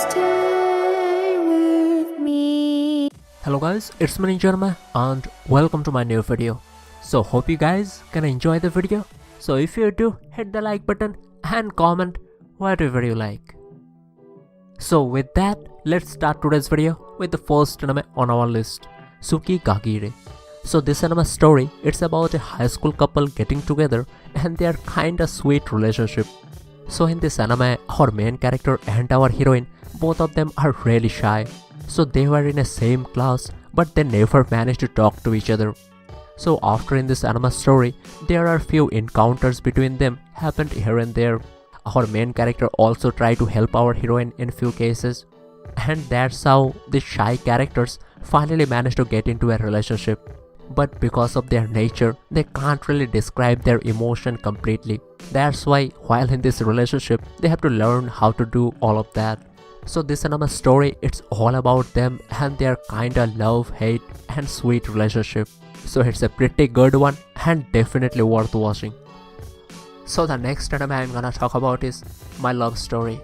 Stay with me. Hello guys, it's me Ninja and welcome to my new video. So hope you guys can enjoy the video. So if you do, hit the like button and comment whatever you like. So with that, let's start today's video with the first anime on our list, Tsuki Kagire. So this anime story, it's about a high school couple getting together and their kinda sweet relationship. So in this anime, our main character and our heroine, both of them are really shy. So they were in a same class, but they never managed to talk to each other. So after in this anime story, there are few encounters between them happened here and there. Our main character also tried to help our heroine in few cases. And that's how these shy characters finally managed to get into a relationship. But because of their nature, they can't really describe their emotion completely. That's why while in this relationship, they have to learn how to do all of that. So this anime story, it's all about them and their kinda love, hate and sweet relationship. So it's a pretty good one and definitely worth watching. So the next anime I'm gonna talk about is My Love Story.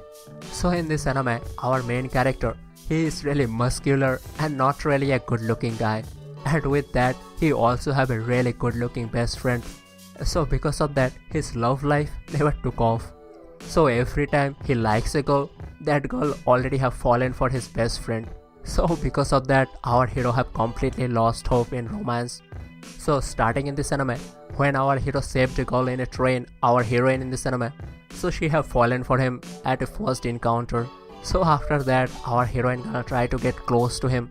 So in this anime, our main character, he is really muscular and not really a good looking guy. And with that, he also have a really good looking best friend. So because of that, his love life never took off. So every time he likes a girl, that girl already have fallen for his best friend. So because of that, our hero have completely lost hope in romance. So starting in this anime, when our hero saved a girl in a train, our heroine in this anime, so she have fallen for him at a first encounter. So after that, our heroine gonna try to get close to him.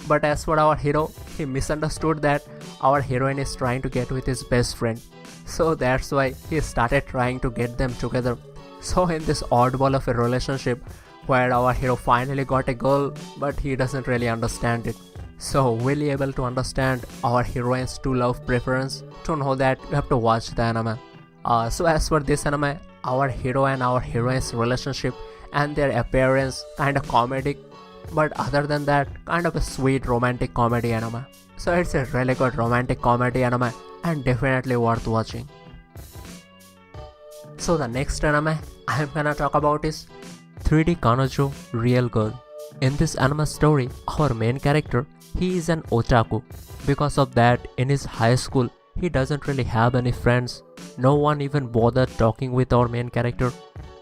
But as for our hero, he misunderstood that our heroine is trying to get with his best friend. So that's why he started trying to get them together. So in this oddball of a relationship, where our hero finally got a girl, but he doesn't really understand it. So will you able to understand our heroine's true love preference? To know that, you have to watch the anime. So as for this anime, our hero and our heroine's relationship and their appearance kinda comedic. But other than that, kind of a sweet romantic comedy anime. So it's a really good romantic comedy anime and definitely worth watching. So the next anime I'm gonna talk about is 3D Kanojo Real Girl. In this anime story, our main character, he is an otaku. Because of that, in his high school, he doesn't really have any friends. No one even bothered talking with our main character.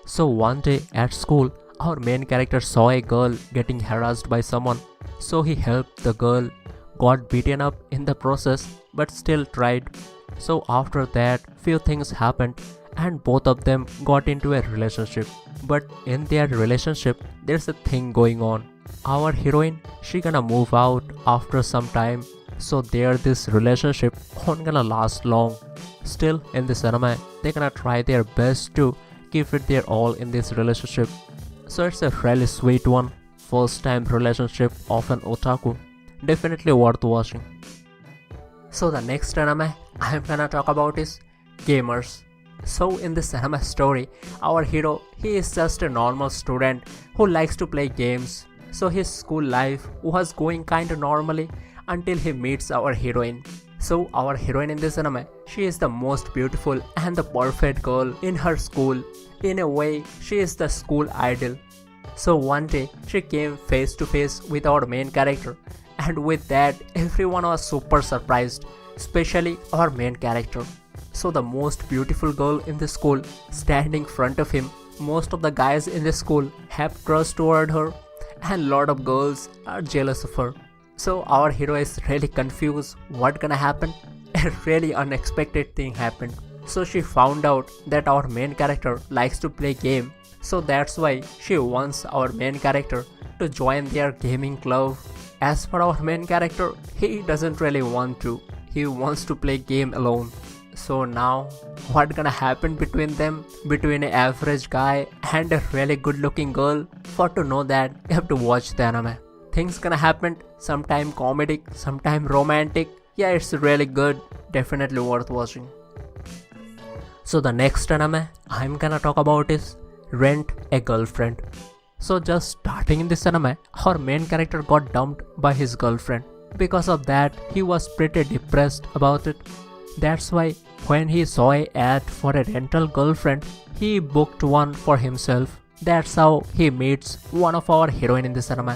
So one day at school, our main character saw a girl getting harassed by someone. So he helped the girl, got beaten up in the process, but still tried. So after that, few things happened and both of them got into a relationship. But in their relationship, there's a thing going on. Our heroine, she gonna move out after some time. So this relationship won't gonna last long. Still in this anime, they're gonna try their best to give it their all in this relationship. So it's a really sweet one, first time relationship of an otaku, definitely worth watching. So the next anime I'm gonna talk about is Gamers. So in this anime story, our hero, he is just a normal student who likes to play games. So his school life was going kinda normally until he meets our heroine. So our heroine in this anime, she is the most beautiful and the perfect girl in her school. In a way, she is the school idol. So one day, she came face to face with our main character, and with that, everyone was super surprised, especially our main character. So the most beautiful girl in the school standing in front of him, most of the guys in the school have crush toward her, and lot of girls are jealous of her. So our hero is really confused what gonna happen. A really unexpected thing happened. So she found out that our main character likes to play game. So that's why she wants our main character to join their gaming club. As for our main character, he doesn't really want to. He wants to play game alone. So now, what gonna happen between them? Between an average guy and a really good looking girl? For to know that, you have to watch the anime. Things gonna happen, sometime comedic, sometime romantic. Yeah, it's really good, definitely worth watching. So the next anime I'm gonna talk about is Rent a Girlfriend. So just starting in this anime, our main character got dumped by his girlfriend. Because of that, he was pretty depressed about it. That's why when he saw an ad for a rental girlfriend, he booked one for himself. That's how he meets one of our heroine in this anime.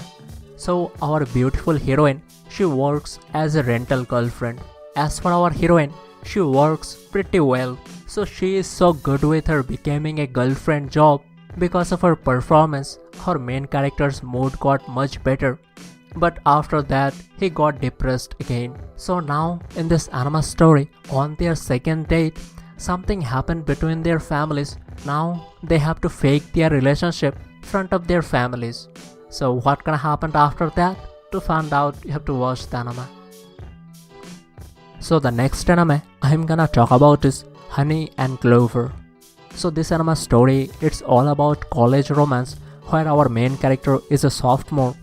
So our beautiful heroine, she works as a rental girlfriend. As for our heroine, she works pretty well. So she is so good with her becoming a girlfriend job. Because of her performance, her main character's mood got much better. But after that, he got depressed again. So now, in this anime story, on their second date, something happened between their families. Now, they have to fake their relationship in front of their families. So what gonna happen after that? To find out, you have to watch the anime. So the next anime I'm gonna talk about is Honey and Clover. So this anime story, it's all about college romance where our main character is a sophomore.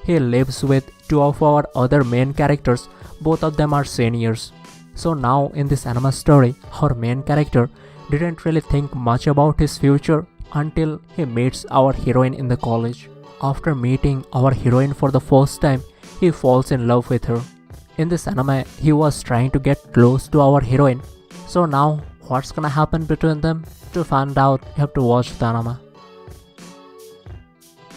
He lives with two of our other main characters, both of them are seniors. So now in this anime story, our main character didn't really think much about his future until he meets our heroine in the college. After meeting our heroine for the first time, he falls in love with her. In this anime, he was trying to get close to our heroine. So now, what's gonna happen between them? To find out, you have to watch the anime.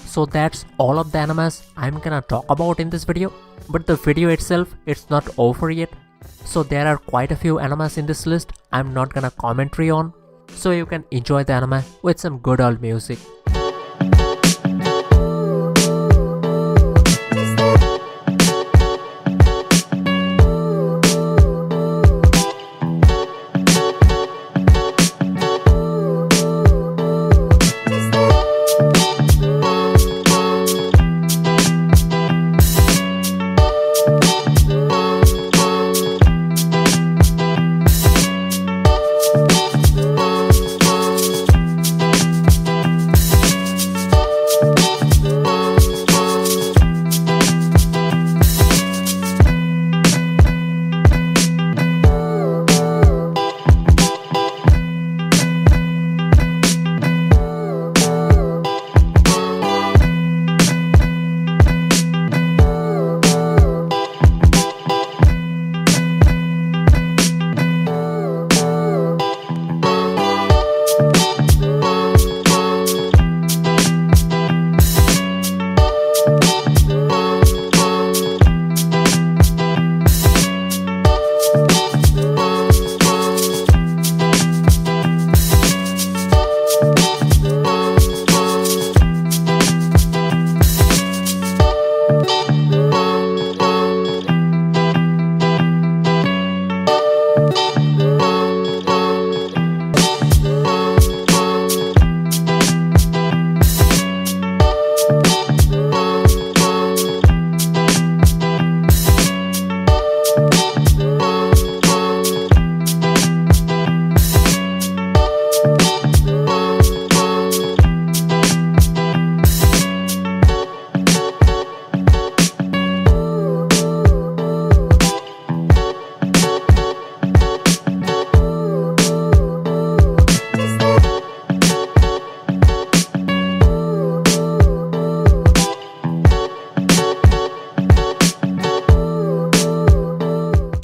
So that's all of the animes I'm gonna talk about in this video. But the video itself, it's not over yet. So there are quite a few animes in this list I'm not gonna commentary on. So you can enjoy the anime with some good old music.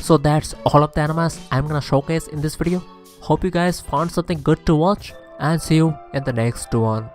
So that's all of the animes I'm gonna showcase in this video. Hope you guys found something good to watch and see you in the next one.